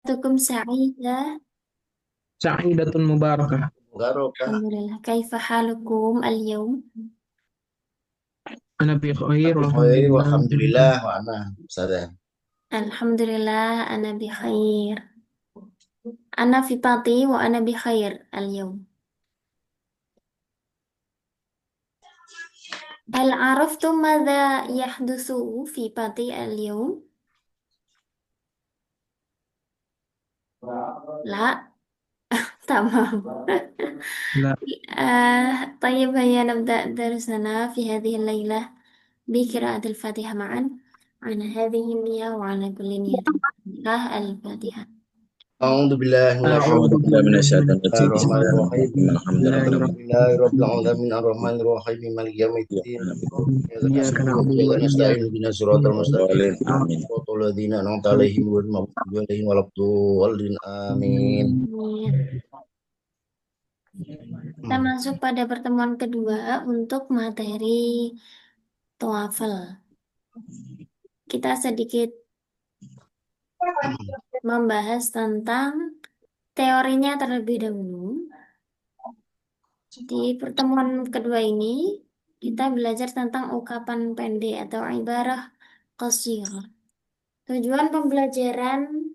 Tukum sa'idah. سعيدة مباركة. Barokah. Alhamdulillah. Kaifa halukum al-yawm? أنا بخير Nabi والحمد khair لله. walhamdulillah wa ana sada. Alhamdulillah, ana bi khair. Ana fi pati wa ana bi khair al-yawm. Hal araftum madza yahdutsu fi pati al-yawm? La, tamam. لا. طيب هيا نبدأ درسنا في هذه الليلة بقراءة الفاتحة معا على هذه النية وعلى كل نية. الفاتحة. A'udzu billahi أعوذ minasyaitonir أعوذ بالله من بالله من الشيطان الرجيم بسم الشيطان الله Bismillahirrahmanirrahim. الرحمن الرحيم الرجيم. الحمد بسم لله الله رب العالمين Alhamdulillahi rabbil الرحمن alamin arrahmanir rahim maliki yaumiddin. إياك نعبد Iyyaka الرحيم إياك na'budu wa نعبد iyyaka وإياك nasta'in ihdinas siratal mustaqim. الضالين آمين. Shiratal ladzina an'amta 'alaihim ghairil maghdubi 'alaihim waladdallin. Amin. Kita masuk pada pertemuan kedua untuk materi TOEFL. Kita sedikit membahas tentang teorinya terlebih dahulu. Di pertemuan kedua ini, kita belajar tentang ungkapan pendek atau ibarah qasirah. Tujuan pembelajaran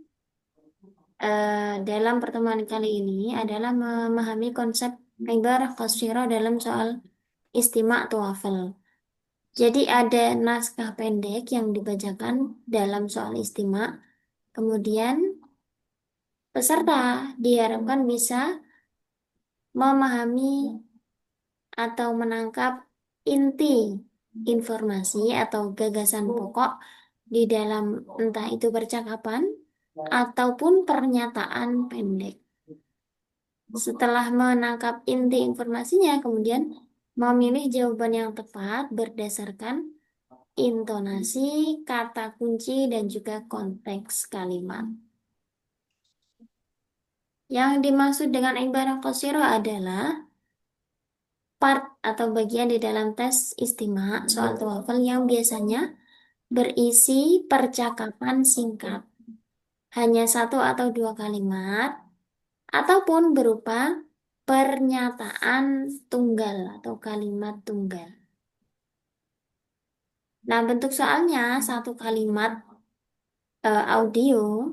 dalam pertemuan kali ini adalah memahami konsep ibarah qasirah dalam soal istimak TOEFL. Jadi ada naskah pendek yang dibacakan dalam soal istimak. Kemudian peserta diharapkan bisa memahami atau menangkap inti informasi atau gagasan pokok di dalam entah itu percakapan ataupun pernyataan pendek. Setelah menangkap inti informasinya, kemudian memilih jawaban yang tepat berdasarkan intonasi, kata kunci, dan juga konteks kalimat. Yang dimaksud dengan ibarah qasirah adalah part atau bagian di dalam tes istimak soal TOEFL yang biasanya berisi percakapan singkat, hanya satu atau dua kalimat, ataupun berupa pernyataan tunggal atau kalimat tunggal. Nah, bentuk soalnya satu kalimat audio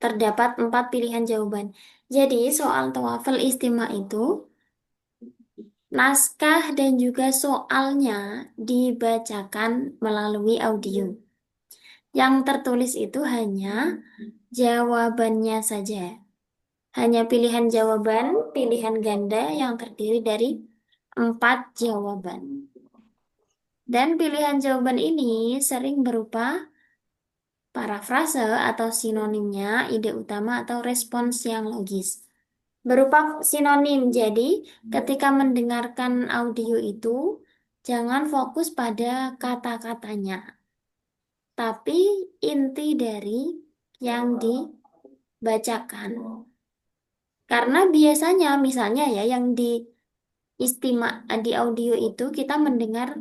terdapat 4 pilihan jawaban. Jadi, soal TOEFL istimak itu naskah dan juga soalnya dibacakan melalui audio. Yang tertulis itu hanya jawabannya saja. Hanya pilihan jawaban, pilihan ganda yang terdiri dari 4 jawaban. Dan pilihan jawaban ini sering berupa parafrase atau sinonimnya, ide utama atau respons yang logis. Berupa sinonim, jadi ketika mendengarkan audio itu, jangan fokus pada kata-katanya, tapi inti dari yang dibacakan. Karena biasanya, misalnya ya, yang di istimak di audio itu kita mendengar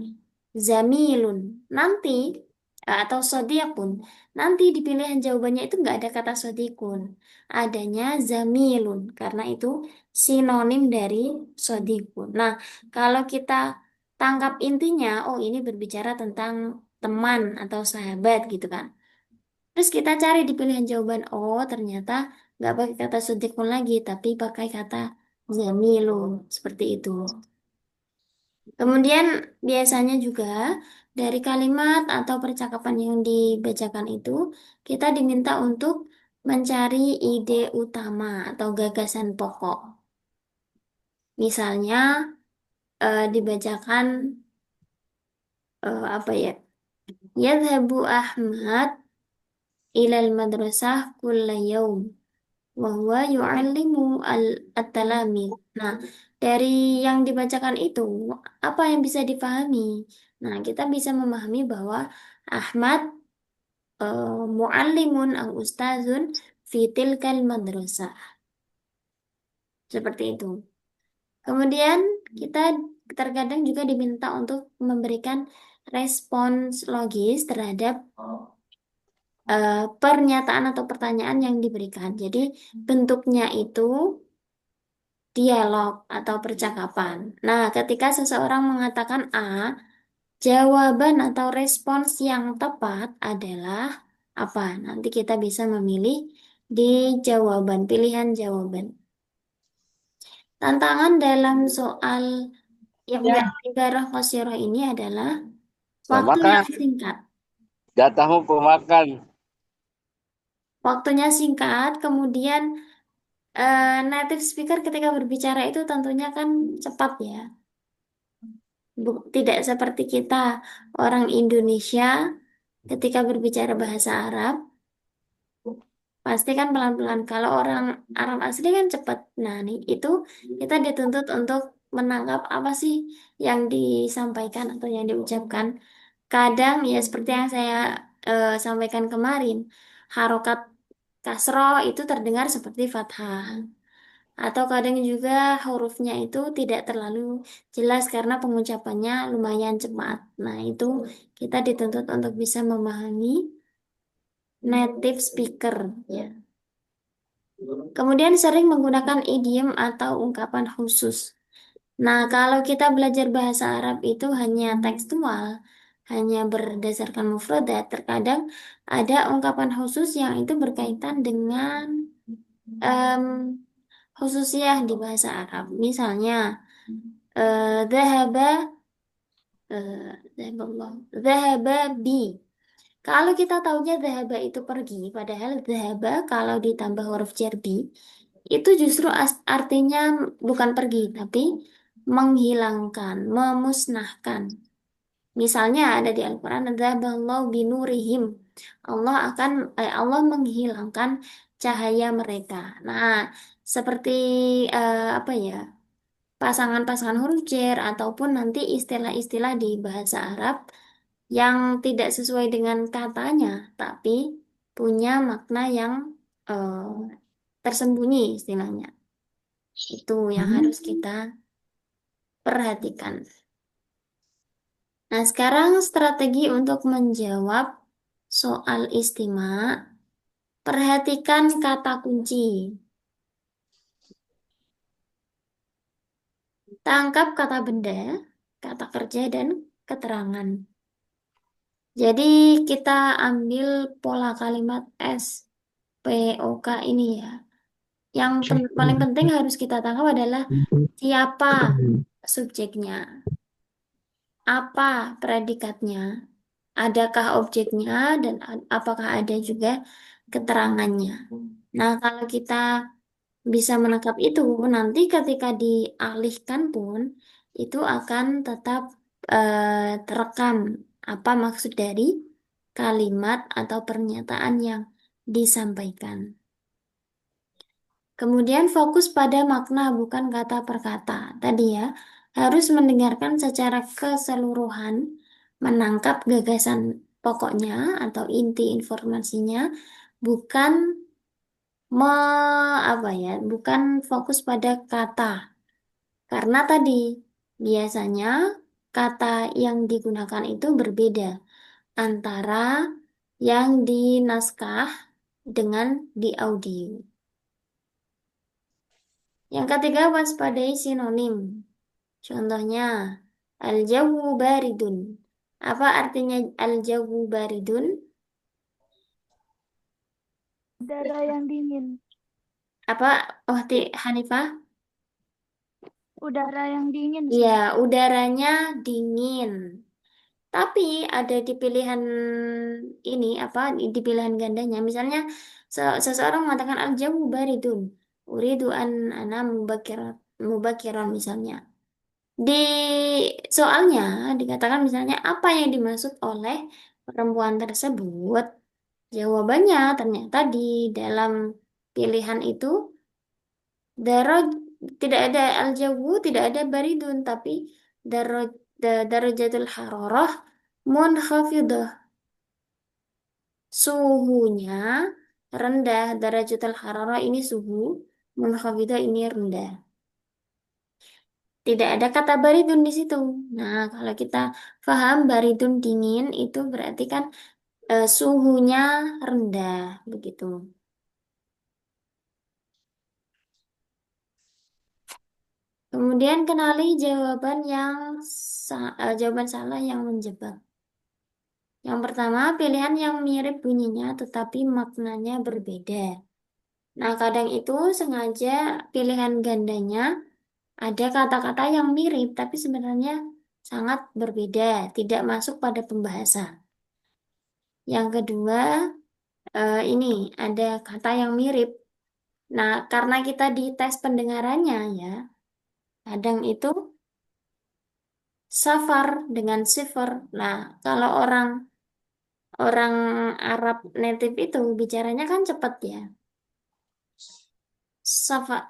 zamilun. Nanti atau sodiakun. Nanti di pilihan jawabannya itu nggak ada kata sodikun. Adanya zamilun. Karena itu sinonim dari sodikun. Nah, kalau kita tangkap intinya, oh ini berbicara tentang teman atau sahabat gitu kan. Terus kita cari di pilihan jawaban, oh ternyata nggak pakai kata sodikun lagi, tapi pakai kata zamilun. Seperti itu. Kemudian biasanya juga dari kalimat atau percakapan yang dibacakan itu kita diminta untuk mencari ide utama atau gagasan pokok. Misalnya dibacakan apa ya? Yadhabu Ahmad ilal madrasah kulla yaum wa huwa yu'allimu at-talamid. Nah, dari yang dibacakan itu apa yang bisa dipahami? Nah, kita bisa memahami bahwa Ahmad muallimun au ustazun fi tilkal madrasah. Seperti itu. Kemudian kita terkadang juga diminta untuk memberikan respons logis terhadap pernyataan atau pertanyaan yang diberikan. Jadi bentuknya itu dialog atau percakapan. Nah, ketika seseorang mengatakan A, jawaban atau respons yang tepat adalah apa? Nanti kita bisa memilih di jawaban, pilihan jawaban. Tantangan dalam soal yang ibarah qasirah ini adalah Saya waktunya makan. singkat. Jatahmu pemakan. Waktunya singkat, kemudian native speaker ketika berbicara itu tentunya kan cepat ya. Tidak seperti kita orang Indonesia ketika berbicara bahasa Arab, pasti kan pelan-pelan. Kalau orang Arab asli kan cepat. Nah, nih itu kita dituntut untuk menangkap apa sih yang disampaikan atau yang diucapkan. Kadang ya seperti yang saya sampaikan kemarin, harokat kasroh itu terdengar seperti fathah. Atau kadang juga hurufnya itu tidak terlalu jelas karena pengucapannya lumayan cepat. Nah, itu kita dituntut untuk bisa memahami native speaker ya. Kemudian sering menggunakan idiom atau ungkapan khusus. Nah, kalau kita belajar bahasa Arab itu hanya tekstual, hanya berdasarkan mufradat, terkadang ada ungkapan khusus yang itu berkaitan dengan em, khususiyah di bahasa Arab. Misalnya, dhahaba, dhahaballah, dhahaba bi. Kalau kita taunya dhahaba itu pergi, padahal dhahaba kalau ditambah huruf jar bi, itu justru artinya bukan pergi, tapi menghilangkan, memusnahkan. Misalnya ada di Al-Quran, dzahaballahu binurihim. Allah menghilangkan cahaya mereka. Nah, seperti apa ya? Pasangan-pasangan huruf jar ataupun nanti istilah-istilah di bahasa Arab yang tidak sesuai dengan katanya, tapi punya makna yang eh, tersembunyi istilahnya. Itu yang harus kita perhatikan. Nah, sekarang strategi untuk menjawab soal istimewa, perhatikan kata kunci, tangkap kata benda, kata kerja, dan keterangan. Jadi kita ambil pola kalimat SPOK ini ya. Yang paling penting harus kita tangkap adalah siapa subjeknya, apa predikatnya, adakah objeknya, dan apakah ada juga keterangannya. Nah, kalau kita bisa menangkap itu, nanti ketika dialihkan pun itu akan tetap terekam apa maksud dari kalimat atau pernyataan yang disampaikan. Kemudian fokus pada makna bukan kata per kata. Tadi ya, harus mendengarkan secara keseluruhan, menangkap gagasan pokoknya atau inti informasinya, bukan me, apa ya, bukan fokus pada kata. Karena tadi biasanya kata yang digunakan itu berbeda antara yang di naskah dengan di audio. Yang ketiga, waspadai sinonim. Contohnya, al-jawu baridun. Apa artinya al-jawu baridun? Udara yang dingin. Apa, oh, Hanifah? Udara yang dingin, Ya, Ustaz. udaranya dingin. Tapi ada di pilihan ini, apa, di pilihan gandanya. Misalnya, seseorang mengatakan al-jawu baridun. Uridu an ana mubakiran misalnya. Di soalnya dikatakan misalnya apa yang dimaksud oleh perempuan tersebut? Jawabannya ternyata di dalam pilihan itu daraj tidak ada al-jawu, tidak ada baridun, tapi daraj darajatul hararah munkhafidhah. Suhunya rendah, darajatul hararah ini suhu, munkhafidhah ini rendah. Tidak ada kata baridun di situ. Nah, kalau kita paham baridun dingin itu berarti kan suhunya rendah begitu. Kemudian kenali jawaban salah yang menjebak. Yang pertama, pilihan yang mirip bunyinya tetapi maknanya berbeda. Nah, kadang itu sengaja pilihan gandanya ada kata-kata yang mirip tapi sebenarnya sangat berbeda, tidak masuk pada pembahasan. Yang kedua, ini ada kata yang mirip. Nah, karena kita di tes pendengarannya ya, kadang itu safar dengan sifar. Nah, kalau orang orang Arab native itu bicaranya kan cepat ya. Safar,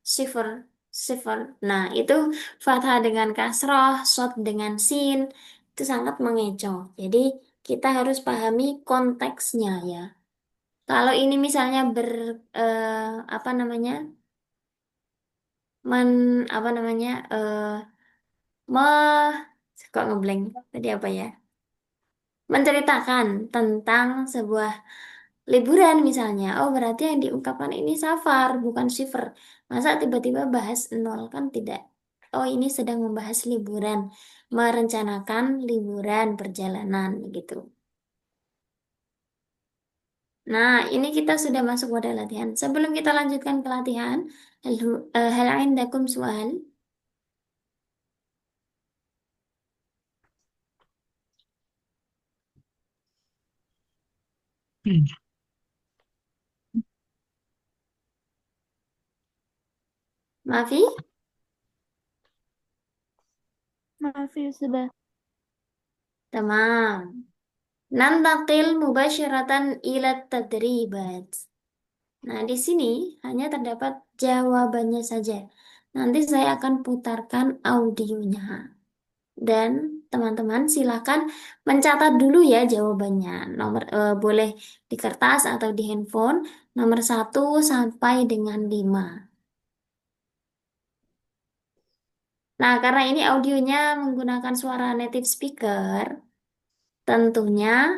sifar, sifar. Nah, itu fathah dengan kasroh, shod dengan sin, itu sangat mengecoh. Jadi, kita harus pahami konteksnya ya. Kalau ini misalnya apa namanya, men, apa namanya, me, kok ngeblank tadi apa ya? Menceritakan tentang sebuah liburan misalnya. Oh, berarti yang diungkapkan ini safar, bukan shiver. Masa tiba-tiba bahas nol kan tidak. Oh, ini sedang membahas liburan, merencanakan liburan perjalanan gitu. Nah, ini kita sudah masuk pada latihan. Sebelum kita lanjutkan ke latihan, hal indakum soal? Maafi? Maaf ya sudah. Tamam. Nantakil mubasyaratan ila tadribat. Nah, di sini hanya terdapat jawabannya saja. Nanti saya akan putarkan audionya. Dan teman-teman silakan mencatat dulu ya jawabannya. Boleh di kertas atau di handphone. Nomor 1 sampai dengan 5. Nah, karena ini audionya menggunakan suara native speaker, tentunya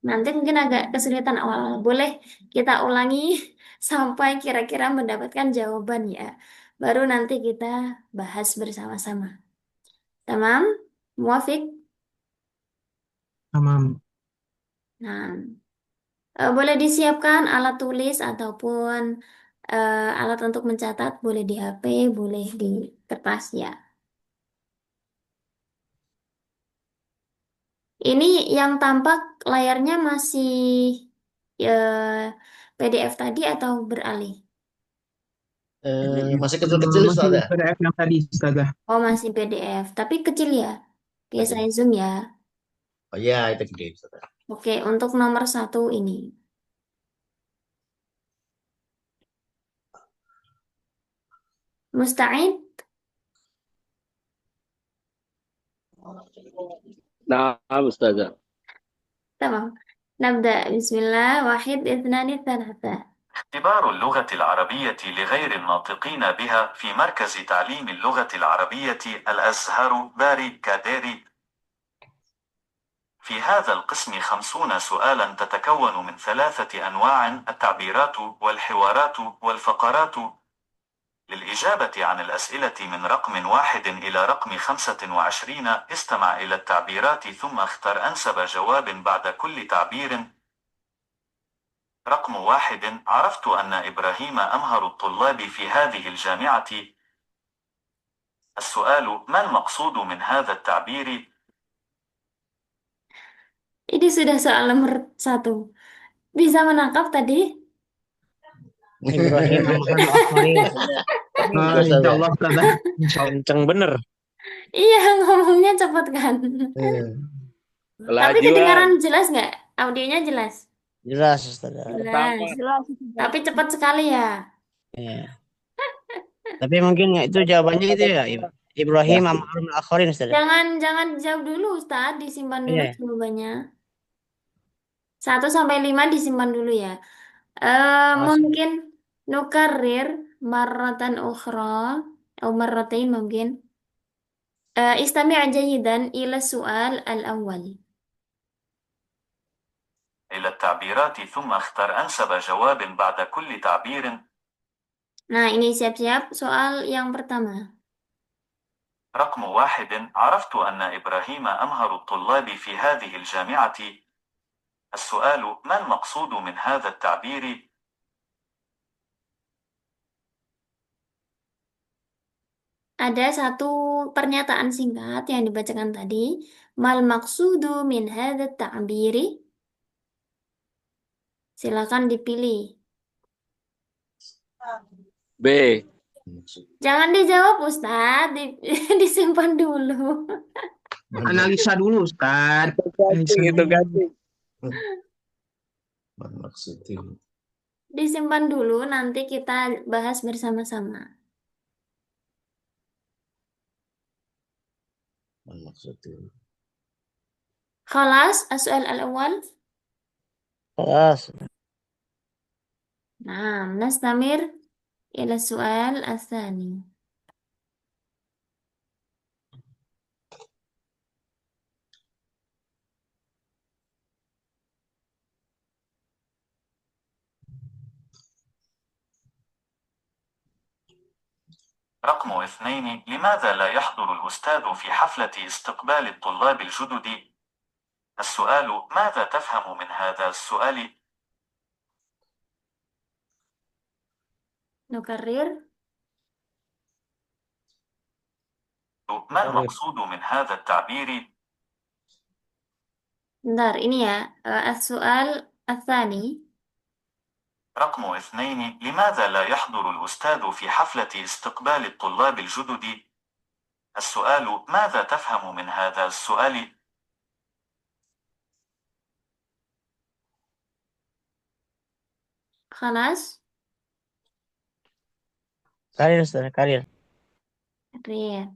nanti mungkin agak kesulitan awal. Boleh kita ulangi sampai kira-kira mendapatkan jawaban ya. Baru nanti kita bahas bersama-sama. Tamam? Muafik? Tamam. Nah, boleh disiapkan alat tulis ataupun alat untuk mencatat. Boleh di HP, boleh di kertas ya. Ini yang tampak layarnya masih PDF tadi atau beralih? Masih kecil-kecil Masih Ustaz ya? PDF yang tadi, Ustazah. Oh, masih PDF, tapi kecil ya. Biasa Kecil. Zoom ya. Oh iya, itu gede Ustaz. Oke, untuk nomor 1 ini. Musta'id? نعم أستاذة. Tamam. Nabda. Bismillah. Wahid, ithnani, thalatha. اختبار اللغة العربية لغير الناطقين بها في مركز تعليم اللغة العربية الأزهر باري كاديري. في هذا القسم 50 سؤالا تتكون من 3 أنواع: التعبيرات والحوارات والفقرات. للإجابة عن الأسئلة من رقم 1 إلى رقم 25 استمع إلى التعبيرات ثم اختر أنسب جواب بعد كل تعبير. رقم 1: عرفت أن إبراهيم أمهر الطلاب في هذه الجامعة. السؤال: ما المقصود من هذا التعبير؟ Ini sudah soal nomor 1. Bisa menangkap tadi? Ibrahim Amhan Akhirin. Itu Ustaz Insya ya? Allah, Ustazah. Insya Allah. Kenceng bener. Iya, ngomongnya cepat kan. Tapi Kelajuan kedengaran jelas nggak? Audionya jelas? Jelas Ustaz. Jelas. Jelas. Tapi cepat sekali ya. Ya. Tapi mungkin itu jawabannya itu ya. Ibrahim Amhan Akhirin Ustaz. Jangan jangan jawab dulu, Ustaz. Disimpan dulu Iya. Ya. jawabannya. 1 sampai 5 disimpan dulu ya. Mas. Mungkin nukarir marratan ukhra atau marratain mungkin. Istami' jayidan ila soal al-awwal. إلى التعبيرات ثم اختر أنسب جواب بعد كل تعبير. Nah, ini siap-siap soal yang pertama. رقم 1. عرفت أن إبراهيم أمهر الطلاب في هذه الجامعة. السؤال: ما المقصود من هذا التعبير؟ Ada satu pernyataan singkat yang dibacakan tadi. Mal maqsudu min hadha ta'biri. Silakan dipilih. B. Jangan dijawab, Ustadz. Disimpan dulu. Analisa dulu, Ustaz. Analisa Itu dulu. gancing. Maksudnya. Disimpan dulu, nanti kita bahas bersama-sama. Maksudnya. Khalas, as-su'al al-awwal. خلاص. Nah, nastamir ila su'al al-thani. رقم 2. لماذا لا يحضر الأستاذ في حفلة استقبال الطلاب الجدد؟ السؤال: ماذا تفهم من هذا السؤال؟ Nukarrir. ما المقصود من هذا التعبير؟ Bentar, ini ya. As-su'al al-thani. رقم 2. لماذا لا يحضر الأستاذ في حفلة استقبال الطلاب الجدد؟ السؤال: ماذا تفهم من هذا السؤال؟ Khalas. Karir Ustaz, karir. Rir.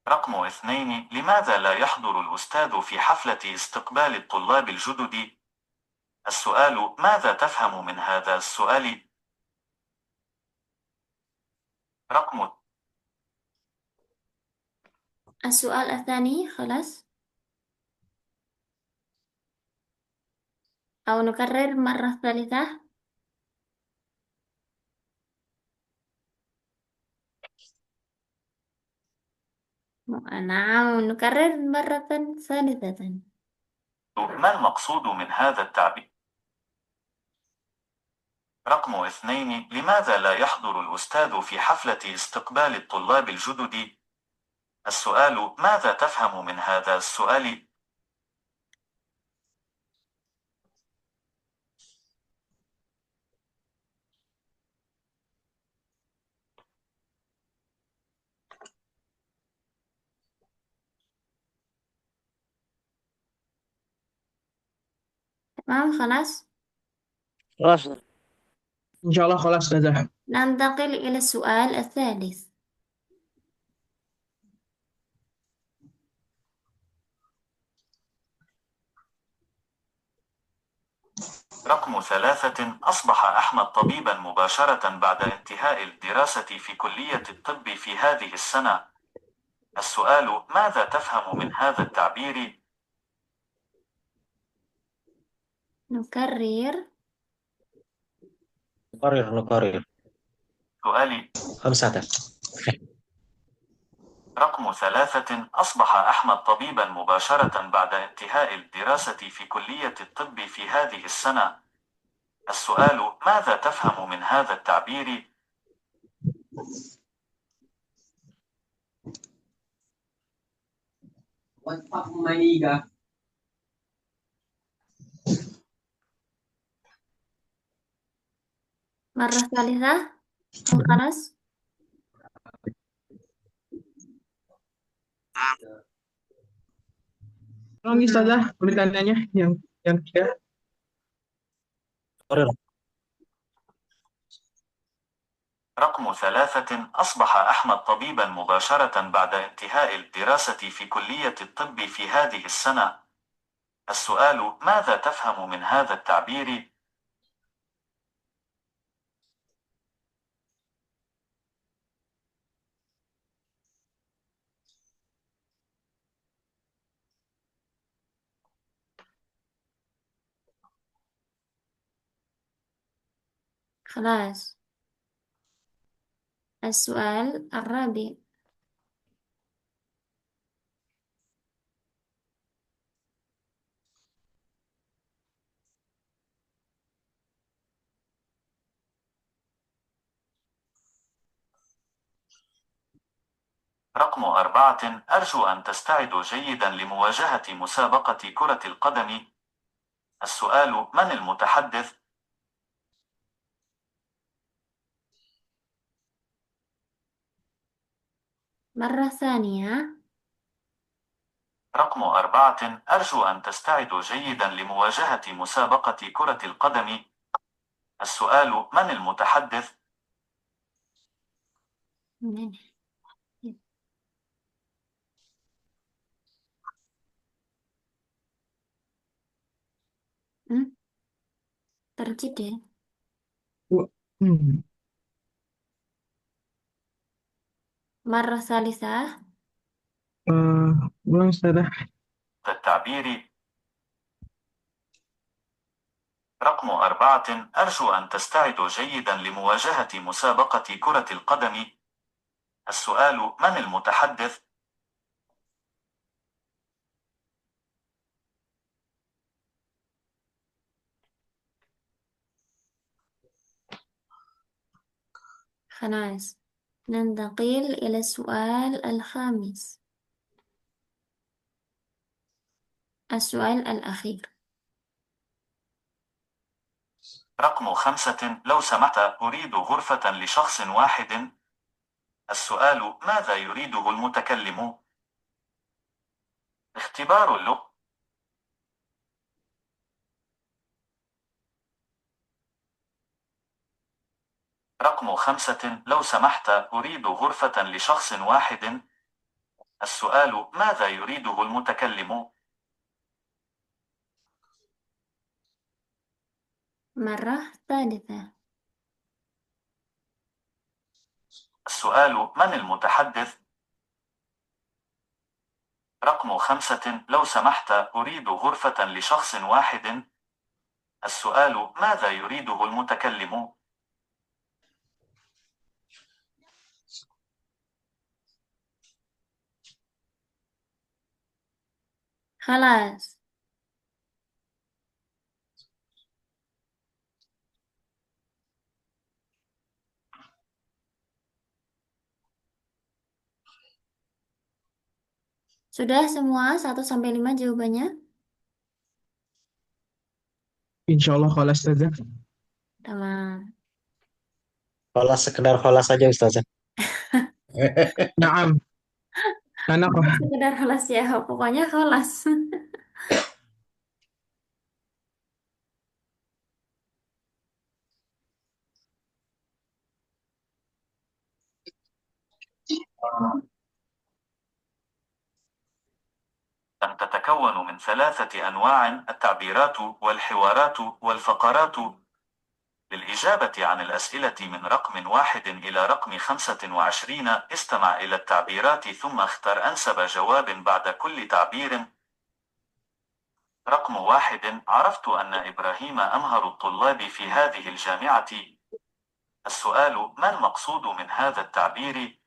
رقم 2. لماذا لا يحضر الأستاذ في حفلة استقبال الطلاب الجدد؟ السؤال: ماذا تفهم من هذا السؤال؟ رقم As-su'al al-thani. Khalas. أو نكرر مرة ثالثة. نعم، نكرر مرة ثالثة. ما المقصود من هذا التعبير؟ رقم 2. لماذا لا يحضر الأستاذ في حفلة استقبال الطلاب الجدد؟ السؤال: ماذا تفهم من هذا السؤال؟ تمام، خلاص. خلاص Ustaz. Insya Allah khalas, Ustazah. ننتقل إلى السؤال الثالث. رقم 3. أصبح أحمد طبيبا مباشرة بعد انتهاء الدراسة في كلية الطب في هذه السنة. السؤال: ماذا تفهم من هذا التعبير؟ نكرر. نقرر. سؤالي: 5. رقم 3. أصبح أحمد طبيبا مباشرة بعد انتهاء الدراسة في كلية الطب في هذه السنة. السؤال: ماذا تفهم من هذا التعبير؟ مرة ثالثة. أو خلاص. Tolong Ustazah, beri tandanya yang ketiga. رقم 3. أصبح أحمد طبيبا مباشرة بعد انتهاء الدراسة في كلية الطب في هذه السنة. السؤال: ماذا تفهم من هذا التعبير؟ خلاص. السؤال الرابع. رقم 4. أرجو أن تستعدوا جيدا لمواجهة مسابقة كرة القدم. السؤال: من المتحدث؟ مرة ثانية. رقم 4. أرجو أن تستعدوا جيدا لمواجهة مسابقة كرة القدم. السؤال: من المتحدث؟ من؟ Terjadi. Hmm. مرة ثالثة. Ulang Ustazah. التعبير. رقم 4. أرجو أن تستعدوا جيدا لمواجهة مسابقة كرة القدم. السؤال: من المتحدث؟ خلاص. ننتقل إلى السؤال الخامس. السؤال الأخير. رقم 5. لو سمحت، أريد غرفة لشخص واحد. السؤال: ماذا يريده المتكلم؟ اختبار اللغة. رقم 5. لو سمحت، أريد غرفة لشخص واحد. السؤال: ماذا يريده المتكلم؟ مرة ثالثة. السؤال: من المتحدث؟ رقم 5. لو سمحت، أريد غرفة لشخص واحد. السؤال: ماذا يريده المتكلم؟ خلاص. Sudah semua 1 sampai 5 jawabannya? Insya Allah kalau Ustazah. Tamam. Kholas, sekedar kholas saja Ustazah. Naam. Anak Sekedar kelas ya, pokoknya kelas. تتكون من 3 أنواع: التعبيرات والحوارات والفقرات. للإجابة عن الأسئلة من رقم 1 إلى رقم 25 استمع إلى التعبيرات ثم اختر أنسب جواب بعد كل تعبير. رقم 1. عرفت أن إبراهيم أمهر الطلاب في هذه الجامعة. السؤال: ما المقصود من هذا التعبير؟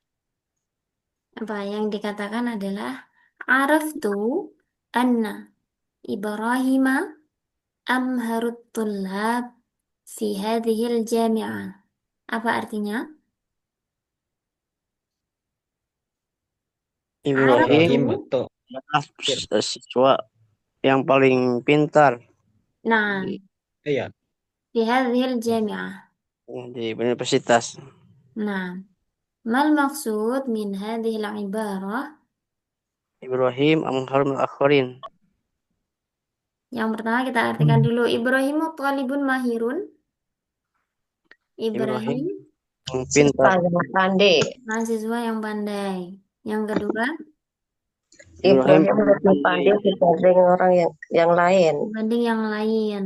Apa yang dikatakan adalah araftu anna Ibrahima amharut tullab fi hadhil jami'ah. Apa artinya? Ibrahim Araftu. adalah siswa yang paling pintar Nah, iya, fi hadhil jami'ah. di universitas. Nah, mal maksud min hadhil ibarah? Ibrahim amharul akhirin. Yang pertama kita artikan dulu. Ibrahimu talibun mahirun. Ibrahim Ibrahim yang pintar. Pandai. mahasiswa yang pandai. Yang kedua, Ibrahim Ibrahim lebih pandai dibanding orang yang lain. dibanding yang lain.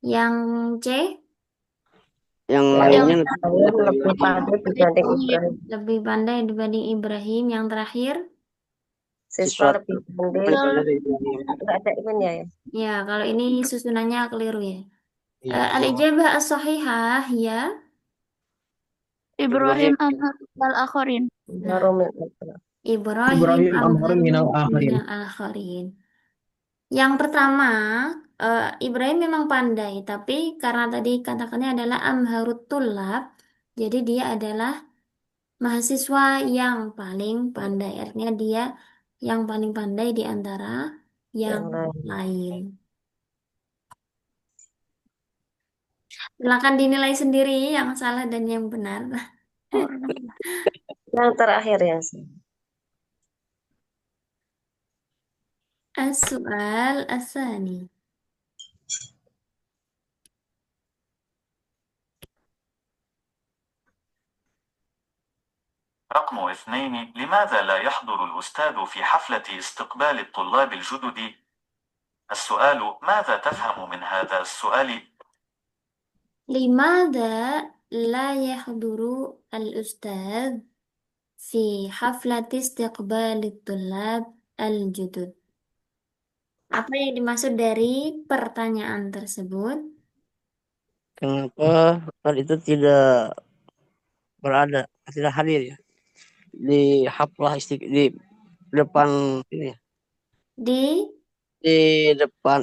Yang C, yang Yang lainnya lain lebih pandai dibanding Ibrahim. lebih pandai dibanding Ibrahim. Yang terakhir, Siswa siswa lebih pandai. pintar dari Ibrahim. Nggak ada ininya ya. ya kalau ini susunannya keliru ya. Iya. Al-ijabah as-sahihah ya. Ibrahim Amar al-Akharin. Nah, Baru min- Ibrahim Ibrahim amharu amharun minal akhirin. minal akharin. Yang pertama, Ibrahim memang pandai, tapi karena tadi katakannya adalah amharut tulab, jadi dia adalah mahasiswa yang paling pandai. Artinya dia yang paling pandai di antara yang yang lain. lain. Silakan dinilai sendiri yang salah dan yang benar. Yang terakhir ya. As-su'al as-sani. رقم 2. لماذا لا يحضر الأستاذ في حفلة استقبال الطلاب الجدد؟ السؤال: ماذا تفهم من هذا السؤال؟ لماذا لا يحضر الأستاذ في حفلة استقبال الطلاب الجدد? Apa yang dimaksud dari pertanyaan tersebut? Kenapa Ustaz itu tidak berada, tidak hadir ya di haflah di depan ini, Di di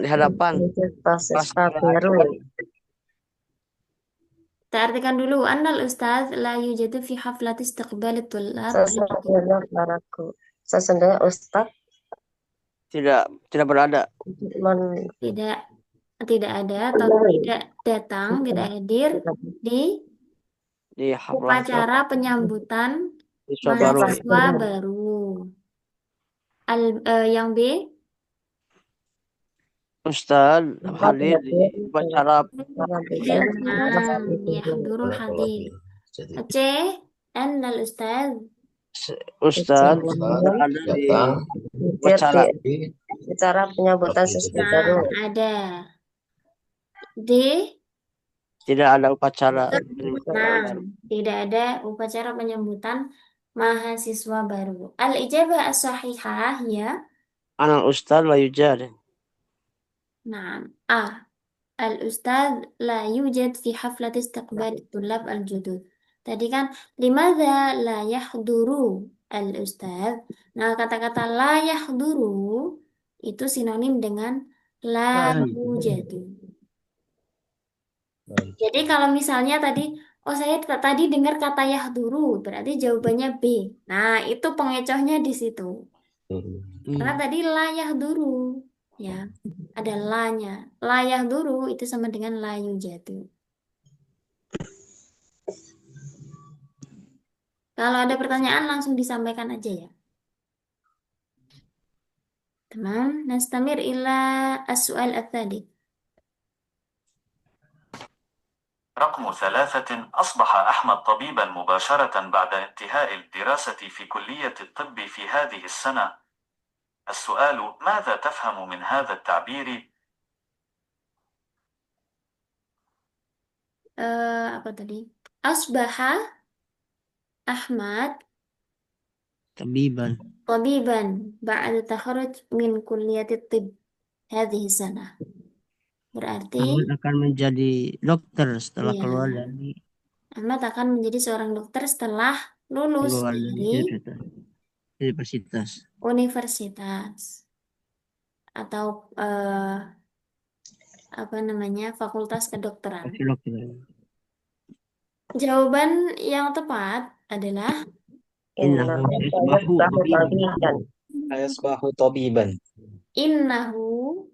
hadapan Siswa-siswa kelas baru. kita artikan dulu. Annal ustadz la yujadu fi haflati istiqbal tulab. Sesungguhnya baraku. Sesungguhnya Ustadz tidak berada Tidak tidak ada atau tidak datang, tidak hadir di di haflah upacara penyambutan siswa baru. mahasiswa baru. Yang B, Ustaz hadir di upacara yahdurul hadir. C, annal ustadz Ustaz berada di upacara Bicara penyambutan siswa baru. ada. D, tidak ada upacara tidak ada upacara penyambutan mahasiswa baru. Al-ijabah as-sahihah ya. anal Ustaz la yujad. Nah, A. Al-ustadz la yujad fi haflat istiqbal tulab al-judud. Tadi kan, limadha la yahduru al-ustadz. Nah, kata-kata la yahduru itu sinonim dengan la yujadu. Jadi kalau misalnya tadi, oh saya tadi dengar kata yahduru, berarti jawabannya B. Nah, itu pengecohnya di situ. Karena tadi la yahduru, ya. Ada la-nya. La yahduru itu sama dengan la yujadu. Kalau ada pertanyaan langsung disampaikan aja ya. Tamam, nastamir ila as-su'al ats-tsalits. رقم 3. أصبح أحمد طبيبا مباشرة بعد انتهاء الدراسة في كلية الطب في هذه السنة. السؤال: ماذا تفهم من هذا التعبير؟ Apa tadi? Asbaha Ahmad tabiban ba'da takharuj min kulliyati tibb hadhihi sanah. Berarti Ahmad akan menjadi dokter setelah Iya. keluar dari Ahmad akan menjadi seorang dokter setelah lulus dari universitas. atau apa namanya fakultas kedokteran. Jawaban yang tepat adalah Ayasbahu tabiban. innahu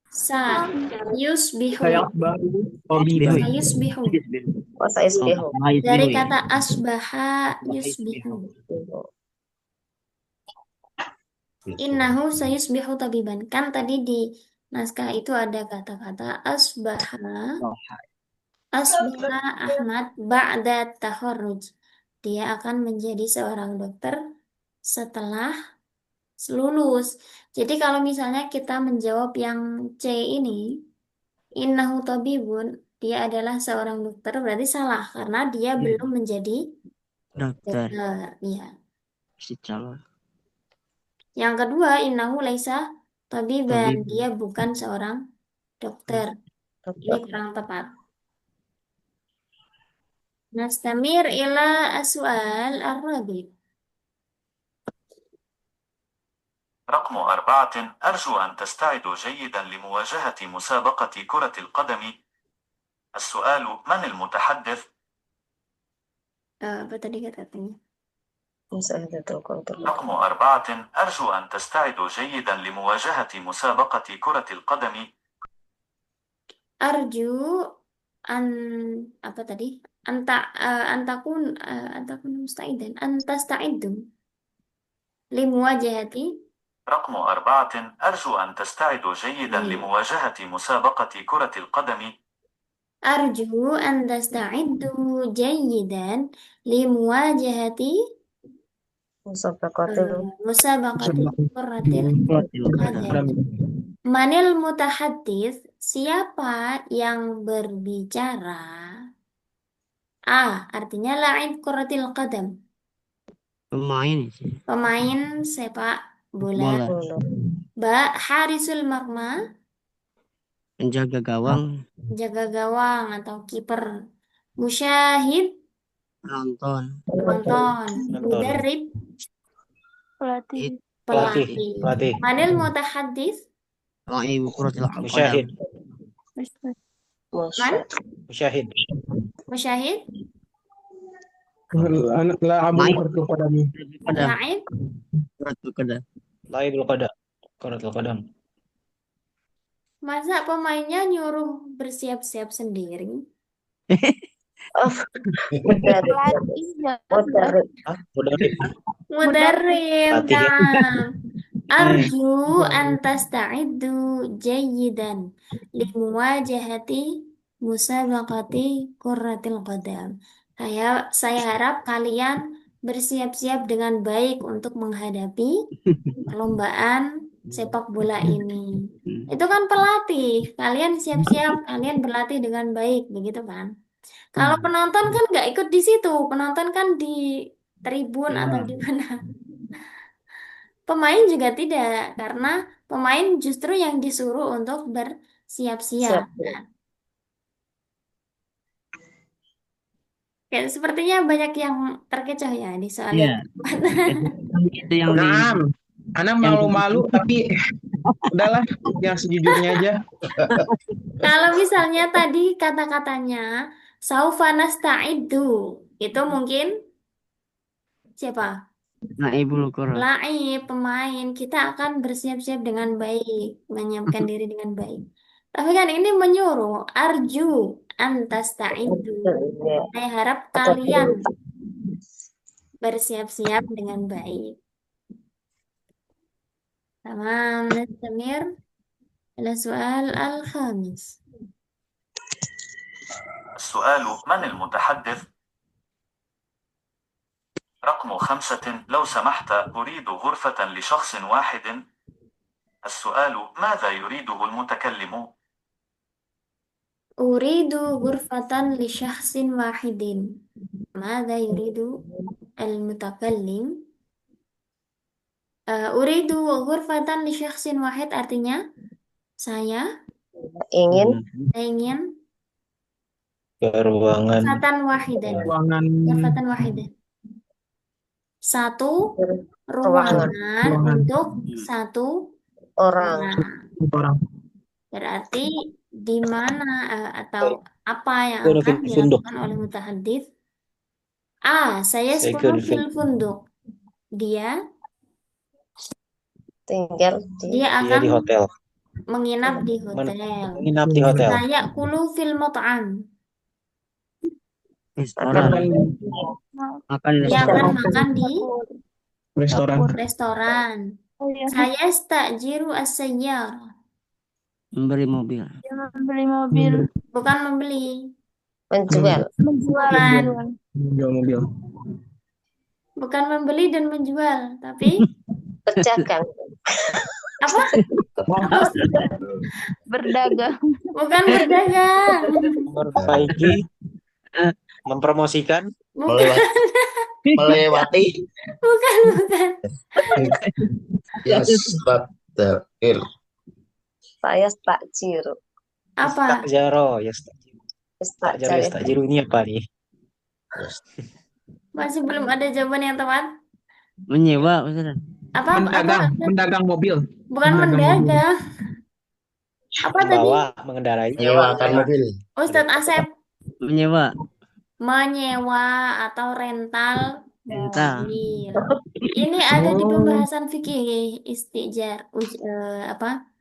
sayusbihu. Sayusbihu. Sayusbihu. Dari kata asbaha yusbihu. Innahu sayusbihu tabiban. Kan tadi di naskah itu ada kata-kata asbaha Ahmad ba'da takharruj. Dia akan menjadi seorang dokter setelah lulus. Jadi kalau misalnya kita menjawab yang C ini, innahu tabibun, dia adalah seorang dokter, berarti salah karena dia belum menjadi dokter. Ya. Si calon. Yang kedua, innahu laisa tabiban, dia bukan seorang dokter. Ini kurang tepat. Nastamir ila as-su'al ar-rabi'. رقم 4 أرجو أن تستعدوا جيدا لمواجهة مسابقة كرة القدم. السؤال من المتحدث؟ Apa tadi katanya? Musyahidatul kontrol. رقم 4 أرجو أن تستعدوا جيدا لمواجهة مسابقة كرة القدم. Arju an apa tadi? Antakun musta'idan. Antasta'iddu limuwajahati. رقم 4 أرجو أن تستعدوا جيدا لمواجهة مسابقة كرة القدم. Arju antasta'iddu jayyidan limuwajahati musabaqati qurratil qadam. Manil mutahaddits, siapa yang berbicara? A, artinya la'ib qurratil qadam, pemain sepak bola. Ba, harisul marma, Penjaga gawang, jaga gawang atau kiper. Musyahid, penonton, mudarrib, Pelatih. pelatih. Manil mutahaddits, la'ibu kuratil Musyahid. man, Musyahid. musyahid, La'abul Qadam Qadami. la'ib. kuratil qadam. Laibul qada. Qaratul qadam. Masa pemainnya nyuruh bersiap-siap sendiri? Pelatih. Mudarrib. Mudarrib. Mudarrib, Pelatih. nah. Arju an tasta'iddu jayyidan limuwajahati musabaqati qurratil qadam. Saya harap kalian bersiap-siap dengan baik untuk menghadapi perlombaan sepak bola ini. Itu kan pelatih. Kalian siap-siap, kalian berlatih dengan baik, begitu kan? Kalau penonton kan nggak ikut di situ, penonton kan di tribun atau di mana. Pemain juga tidak, karena pemain justru yang disuruh untuk bersiap-siap. Kayak sepertinya banyak yang terkecoh ya di soal Iya. yang Itu yang di Anak malu-malu tapi udahlah yang sejujurnya aja. Kalau misalnya tadi kata-katanya saufa nasta'iddu, itu mungkin siapa? laibul qurat. Laib, pemain. Kita akan bersiap-siap dengan baik, menyiapkan diri dengan baik. Tapi kan ini menyuruh, arju antasta'iddu. Saya harap kalian bersiap-siap dengan baik. Tamam, nastamir ila su'al al-khamis. السؤال من المتحدث؟ رقم 5 لو سمحت أريد غرفة لشخص واحد. السؤال ماذا يريده المتكلم؟ أريد غرفة لشخص واحد. ماذا يريد المتكلم؟ أريد غرفة لشخص واحد artinya saya Ingin ingin Ruangan. ghurfatan wahidan. Ruangan Ghurfatan wahidan. Satu ruangan untuk satu orang. orang. Berarti di mana atau apa yang Saya akan di funduk. dilakukan oleh mutahaddits? A. Saya Saya sekolah di fil funduk. Dia Tinggal di dia Dia di akan hotel. menginap di hotel. Menginap di hotel. Saya kulu fil mat'am. Restoran. Makan di Dia restoran. akan makan di Restoran. restoran. Saya stajiru as-sayyarah. Memberi mobil. Membeli mobil. Bukan membeli. menjual. Bukan. Mobil. Bukan membeli dan menjual, tapi Pedagang. apa? Berdagang. Bukan berdagang. Memperbaiki. Mempromosikan. Bukan, Melewati. bukan. Yasbaqil. Saya takjir. Apa? Istakjaro, ya istakjaro, Istakjar. istakjiru ini apa nih? Masih belum ada jawaban yang tepat. Menyewa, Ustaz. Apa? Mendagang mobil. Bukan Mendagang mobil. mendagang. Apa tadi? Membawa, mengendarai. Menyewakan mobil. Ustadz Asep. Menyewa. Menyewa atau rental Rental. mobil. Ini ada di pembahasan fikih istijar apa?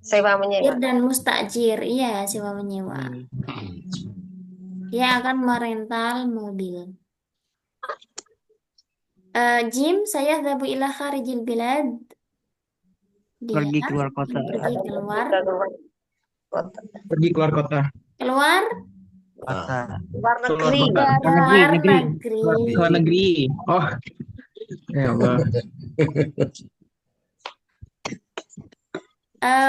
Sewa menyewa. Dan mustajir. Iya, sewa menyewa. Dia akan merental mobil. Jim, saya dhabu ila kharijil bilad. Pergi keluar kota. Pergi keluar. Pergi keluar kota. Keluar Kota. Luar negeri. luar negeri. Luar negeri. Oh. Ya Allah.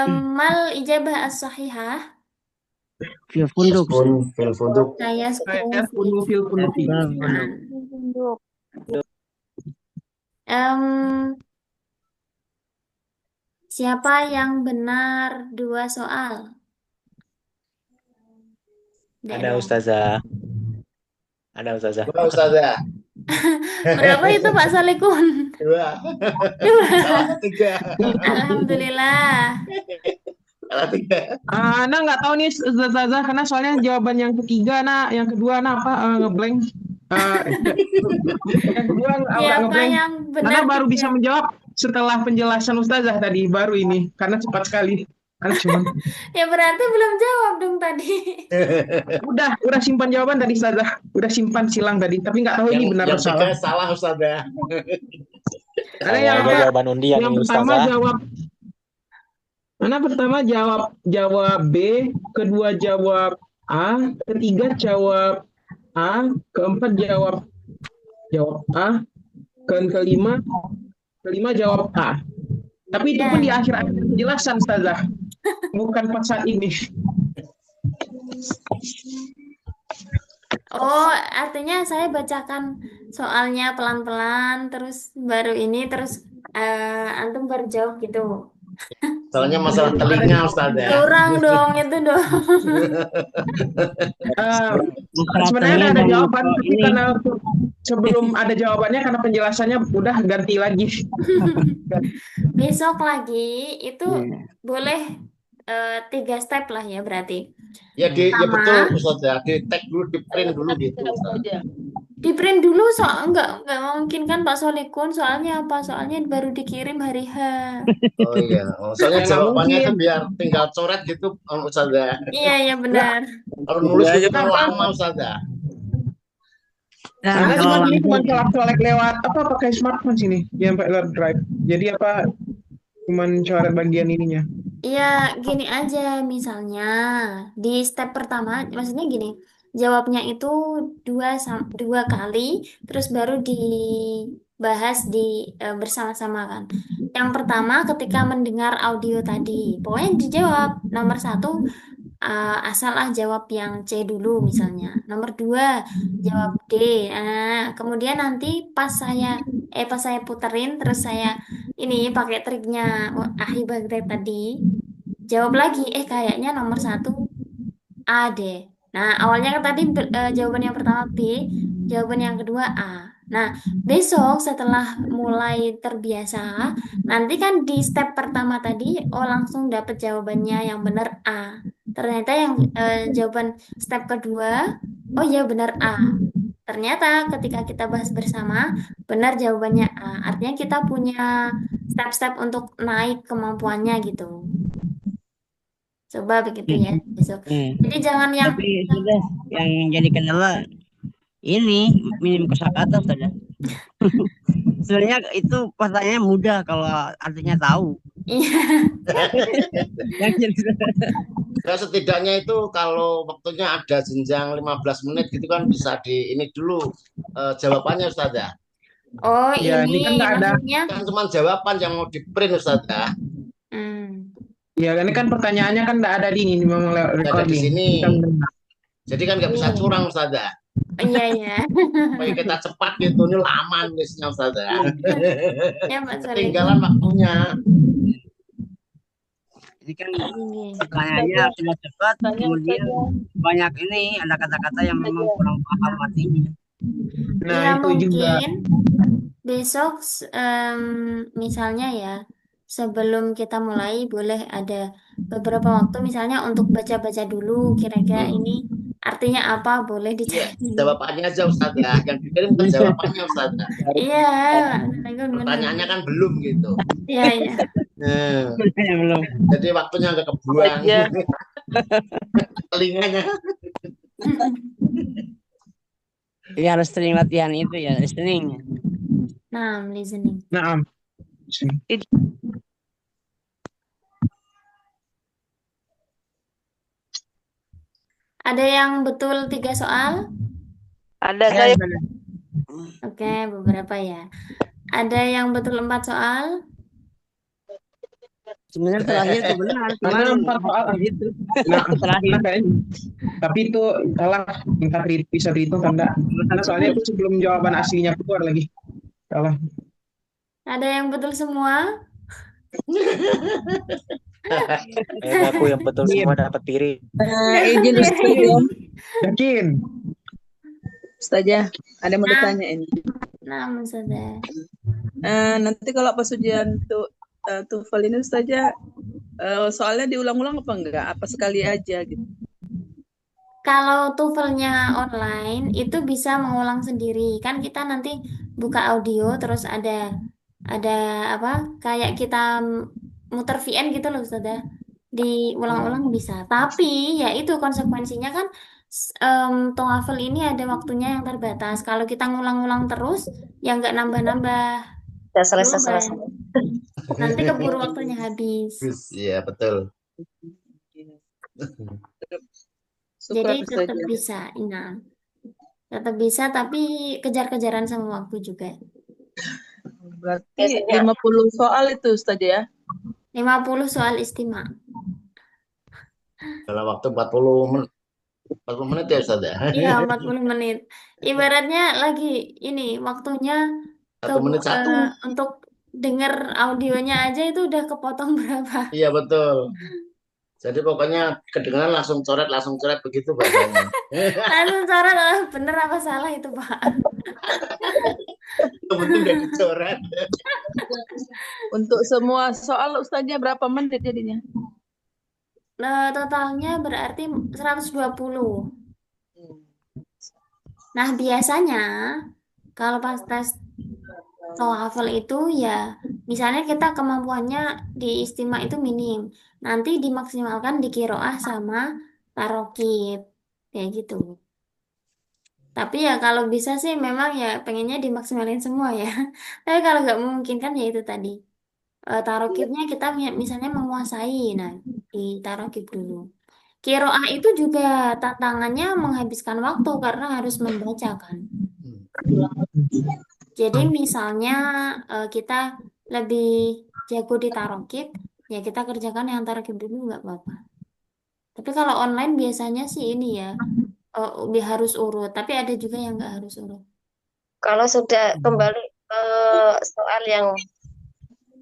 Mal ijabah as-sahihah. Fil funduk. Fil funduk. Saya Saya penuh fil penuh. Tunduk. Siapa yang benar 2 soal? Ada Ustazah. Ada Ustazah. Dua Ustazah. Berapa itu Pak Salikun? 2. 2. Salah 3. Alhamdulillah. Salah 3. Ana nggak tahu nih Ustazah karena soalnya jawaban yang ketiga yang kedua apa ngeblank. Yang kedua Siapa ngeblank. yang Ana benar? baru bisa menjawab setelah penjelasan Ustazah tadi baru ini karena cepat sekali. Ana cuma Ya berarti belum jawab dong tadi. udah simpan jawaban tadi Ustazah. Udah simpan silang tadi tapi nggak tahu ini benar atau Yang salah. 3 salah Ustazah. Karena Saya ada jawaban undian yang nih pertama Ustazah. pertama jawab B, kedua jawab A, ketiga jawab A, keempat jawab A, kelima jawab A. Tapi itu pun di akhir penjelasan Ustazah. Bukan pas saat ini. Oh, artinya saya bacakan soalnya pelan-pelan, terus baru ini, terus antum baru jawab gitu. Soalnya masalah telinga Ustazah. Kurang dong itu dong. Sebenarnya ada jawaban, tapi karena sebelum ada jawabannya karena penjelasannya udah ganti lagi. Besok lagi itu boleh 3 step lah ya berarti. Ya Pertama, betul Ustazah. Di tag dulu, di print dulu gitu Ustazah. di print dulu enggak mungkin kan Pak Solikun, soalnya apa? Soalnya baru dikirim hari H. Oh iya. Soalnya jawabannya itu biar tinggal coret gitu Ustazah. Iya benar. Kalau nulis itu kan lama Ustazah. Karena cuma colek lewat pakai smartphone sini, yang pakai lewat drive. Jadi cuman coret bagian ininya. Iya, gini aja misalnya di step pertama, maksudnya gini, jawabnya itu 2 kali, terus baru dibahas bersama-sama kan. Yang pertama ketika mendengar audio tadi, pokoknya dijawab nomor 1 asal jawab yang C dulu misalnya. Nomor 2 jawab D. Kemudian nanti pas saya puterin terus saya ini pakai triknya Ahi Baghdad tadi. Jawab lagi, kayaknya nomor 1 A deh. Nah, awalnya kan tadi jawaban yang pertama B, jawaban yang kedua A. Nah, besok setelah mulai terbiasa, nanti kan di step pertama tadi, langsung dapat jawabannya yang benar A. Ternyata yang jawaban step kedua, oh ya benar A. Ternyata ketika kita bahas bersama, benar jawabannya A. Artinya kita punya step-step untuk naik kemampuannya gitu. Coba begitu ya besok. Jadi jangan yang Tapi sudah yang jadi kendala ini minim kosakata sudah. Sebenarnya itu pertanyaannya mudah kalau artinya tahu. iya. Ya setidaknya itu kalau waktunya ada jenjang 15 menit gitu kan bisa ini dulu jawabannya Ustazah. Oh, Ya, ini kan nggak ada. maksudnya. Kan cuma jawaban yang mau di print Ustazah. Ya, ini kan pertanyaannya kan nggak ada di ini memang lewat Nggak ada di recording. sini. Kita mendengar. Jadi kan nggak bisa curang Ustazah. Iya. Supaya kita cepat gitu, ini lama nulisnya Ustazah. Ya, Pak Solikun. Ketinggalan waktunya. Jadi kan Oke. pertanyaannya sudah cepat, Tanya kemudian Ustazah. banyak ini ada kata-kata yang memang kurang paham artinya. Nah, Ya itu juga. mungkin besok misalnya ya sebelum kita mulai boleh ada beberapa waktu misalnya untuk baca-baca dulu kira-kira ini artinya apa boleh Iya, dicari dulu. jawabannya aja Ustazah. Yang dikirim kan jawabannya Ustazah. Iya, benar. Pertanyaannya kan belum gitu. Iya, iya. Nah, Ya, belum. jadi waktunya agak kebuang. Aja. Telinganya. Jadi harus sering latihan itu ya, listening. Nah, listening. Nah, Ada yang betul 3 soal? Ada Ya, saya. benar. Oke, beberapa ya. Ada yang betul 4 soal? Sebenarnya terakhir itu benar, karena cuman 4 soal. itu Nah, terakhir. kayaknya. Tapi itu salah, minta bisa dihitung kan enggak? Karena soalnya itu sebelum jawaban aslinya keluar lagi. Salah. Ada yang betul semua? Aku yang betul semua dapat piring. Izin Ustazah. Yakin? Ustazah, ada mau Nah. ditanya ini. Nah, Ustazah. Nanti kalau pas ujian TOEFL ini Ustazah, soalnya diulang-ulang apa enggak? Apa sekali aja gitu? Kalau TOEFL-nya online itu bisa mengulang sendiri. Kan kita nanti buka audio terus ada apa? Kayak kita muter VN gitu loh, Ustazah. Diulang-ulang bisa. Tapi ya itu konsekuensinya kan TOEFL ini ada waktunya yang terbatas. Kalau kita ngulang-ulang terus ya nggak nambah-nambah Udah selesai. jawaban. Nanti keburu waktunya habis. Iya, betul. Jadi Syukur tetap Ustazah. bisa, nah, tetap bisa tapi kejar-kejaran sama waktu juga. Berarti Biasanya 50 soal itu Ustazah ya? 50 soal istimewa. Dalam waktu 40 menit. 40 menit ya Ustazah. Iya, 40 menit. Ibaratnya lagi ini waktunya 1 menit satu. untuk denger audionya aja itu udah kepotong berapa. Iya, betul. Jadi pokoknya kedengaran langsung coret begitu bahasanya. Langsung cara bener apa salah itu, Pak? Yang penting udah dicoret. Untuk semua soal Ustazah berapa menit jadinya? Nah, totalnya berarti 120. Nah, biasanya kalau pas tes TOEFL itu ya misalnya kita kemampuannya di istimewa itu minim. Nanti dimaksimalkan di kiroah sama tarokib. Kayak gitu. Tapi ya kalau bisa sih memang ya pengennya dimaksimalin semua ya. Tapi kalau nggak memungkinkan ya itu tadi. Tarokibnya kita misalnya menguasai. Nah, di tarokib dulu. Kiroah itu juga tantangannya menghabiskan waktu karena harus membaca kan. Jadi misalnya kita lebih jago di tarokib, ya kita kerjakan yang tarokib dulu nggak apa-apa. Tapi kalau online biasanya sih ini ya harus urut, tapi ada juga yang nggak harus urut. kalau sudah kembali ke soal yang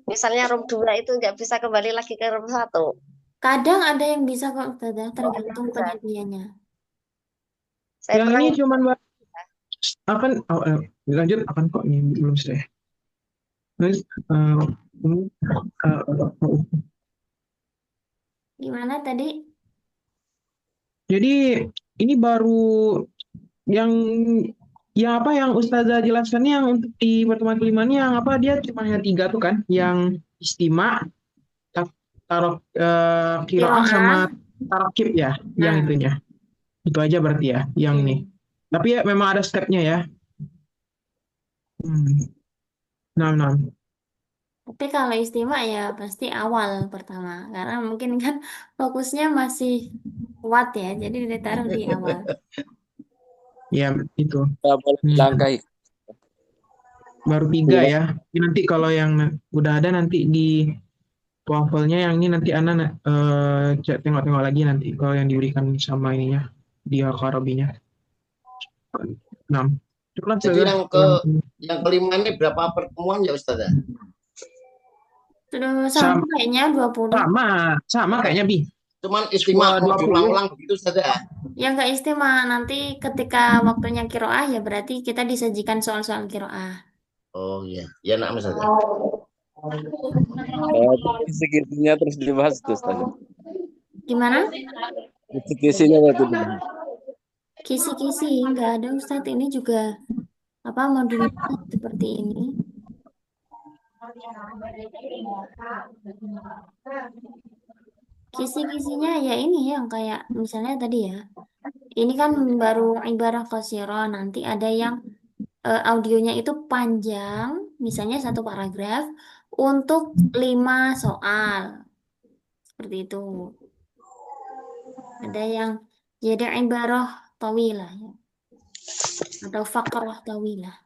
misalnya room 2 itu nggak bisa kembali lagi ke room 1. Kadang ada yang bisa kok, Ustazah, tergantung penyedianya. Saya Yang pernah ini cuman akan lanjut akan kok ini belum selesai. Terus Gimana tadi? jadi ini baru yang apa yang Ustazah jelaskan yang untuk di pertemuan kelima ini yang apa dia cuma hanya 3 tuh kan, yang istima, tarok kiroah sama tarokib ya, yang itunya. Itu aja berarti ya, yang ini. Tapi ya memang ada stepnya ya. Nah. Tapi kalau istimewa ya pasti awal pertama, karena mungkin kan fokusnya masih kuat ya, jadi ditaruh di awal. Ya itu. Langkai. Baru 3 ya. Ini nanti kalau yang udah ada nanti di TOEFL-nya yang ini nanti Ana tengok-tengok lagi nanti kalau yang diberikan sama ininya di Al-Qarabinya. 6. Cukup Jadi yang kelima ini berapa pertemuan ya Ustazah? Sudah sama Sama, kayaknya 20. sama kayaknya Bi. Cuman istimewa mau 20. diulang-ulang begitu saja. Ya nggak istimewa. Nanti ketika waktunya kiroah ya berarti kita disajikan soal-soal kiroah. Oh iya, ya nak saja. Kisi-kisinya terus dibahas tuh Ustaz. Gimana? Kisi-kisinya berarti dibahas. Kisi-kisi nggak ada Ustadz. Ini juga apa modulnya seperti ini. Kisi-kisinya ya ini yang kayak misalnya tadi ya. Ini kan baru ibadah qashiro. Nanti ada yang audionya itu panjang, misalnya satu paragraf untuk 5 soal. Seperti itu. Ada yang jadi ibarah tawilah ya. Atau fakrah tawilah.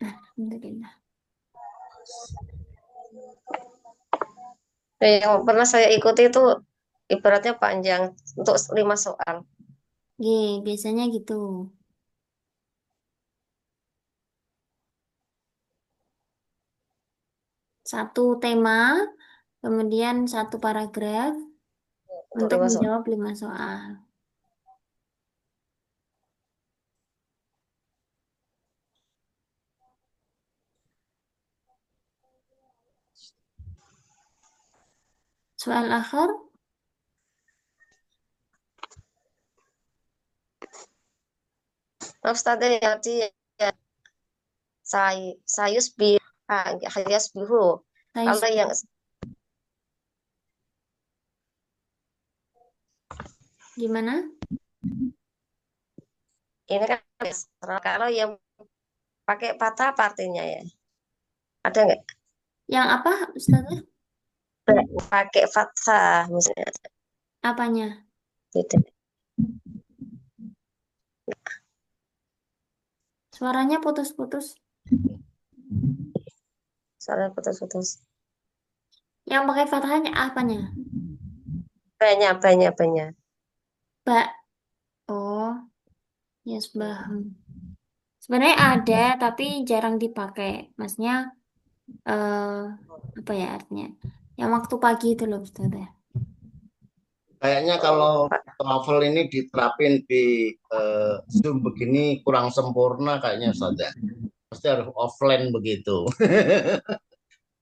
Alhamdulillah. Yang pernah saya ikuti itu ibaratnya panjang untuk 5 soal. Biasanya gitu. Satu tema, kemudian satu paragraf Untuk untuk 5 soal. menjawab 5 soal. Soal akhir, Ustaz ya tadi ya, sayus bi hayas bihu. saya Kalau yang gimana? ini kan kalau yang pakai patah apa artinya ya? Ada nggak? Yang apa, Ustazah? Pakai fathah misalnya. Apanya? Beda. Suaranya putus-putus. Soalnya putus-putus. Yang pakai fathahnya apanya? Banyak. Ba. Oh, yes, paham. Sebenarnya ada, tapi jarang dipakai. Maksudnya, apa ya artinya? Yang waktu pagi itu loh, Ustazah. Kayaknya kalau TOEFL ini diterapin di Zoom begini kurang sempurna kayaknya saja. Pasti harus offline begitu.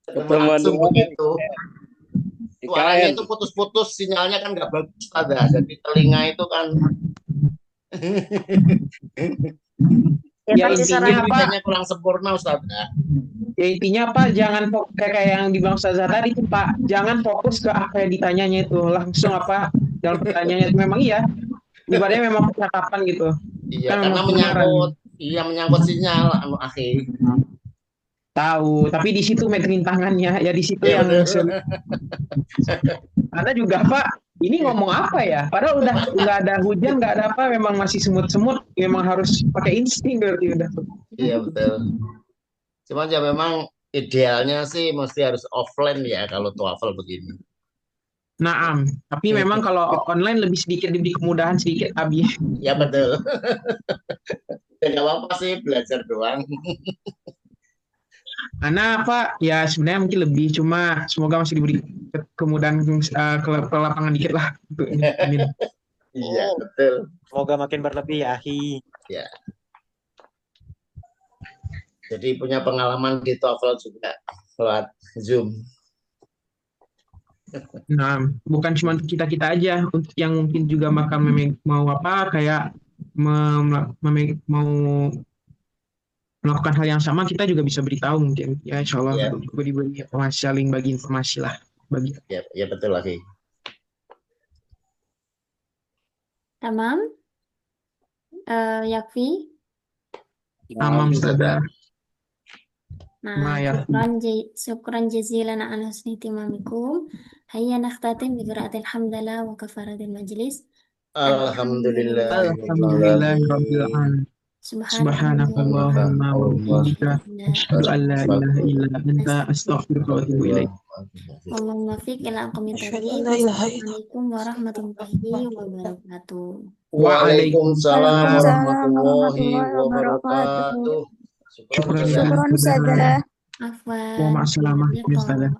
Ketemu Langsung begitu. Suaranya IKN. itu putus-putus, sinyalnya kan nggak bagus ada. Jadi telinga itu kan Ya pasti intinya apa? Suaranya kurang sempurna Ustaz. Ya intinya apa? Jangan kayak yang dibilang Ustazah tadi tuh Pak. Jangan fokus ke apa yang ditanyanya itu. Langsung apa? Dalam pertanyaannya itu memang iya. Ibaratnya memang percakapan gitu. Iya, Kan karena memang kebenaran. menyangkut sinyal akhi. Tahu, tapi di situ metering tangannya. Ya di situ Ya, yang betul. Anda juga Pak. Ini ngomong apa ya? Padahal udah nggak ada hujan, nggak ada apa, memang masih semut-semut. Memang harus pakai insting berarti udah. Iya betul. Cuman ya memang idealnya sih mesti harus offline ya kalau TOEFL begini. Naam, tapi memang kalau online lebih sedikit diberi kemudahan sedikit Abi. Ya betul. Tidak apa-apa sih belajar doang. Karena apa ya sebenarnya mungkin lebih, cuma semoga masih diberi kemudahan ke lapangan dikit lah. Amin. Iya betul. Semoga makin berlebih ya, Ahi. Ya. Jadi punya pengalaman di TOEFL juga lewat Zoom. Nah, bukan cuma kita aja, untuk yang mungkin juga bakal mau apa kayak mau melakukan hal yang sama, kita juga bisa beritahu mungkin ya insya Allah Ya. bagi saling bagi informasi lah bagi. Ya betul lagi. Tamam? Yakfi? Tamam Ustazah. Nah, Ya. syukran jazilan ala husni timamikum. Hayya nakhtatim bi qiraatil hamdalah wa kafaratil majlis. Alhamdulillah. Alhamdulillahirabbil alamin. Subhanakallahumma wa bihamdika asyhadu an la ilaha illa anta astaghfiruka wa atubu ilaik. Allahumma fiq ila aqwamit thariq. Assalamualaikum warahmatullahi wabarakatuh. Waalaikumsalam warahmatullahi wabarakatuh. Syukran Ustazah. Ustazah. Afwan, Wa ma'assalamah jazakallah. ya Ustazah.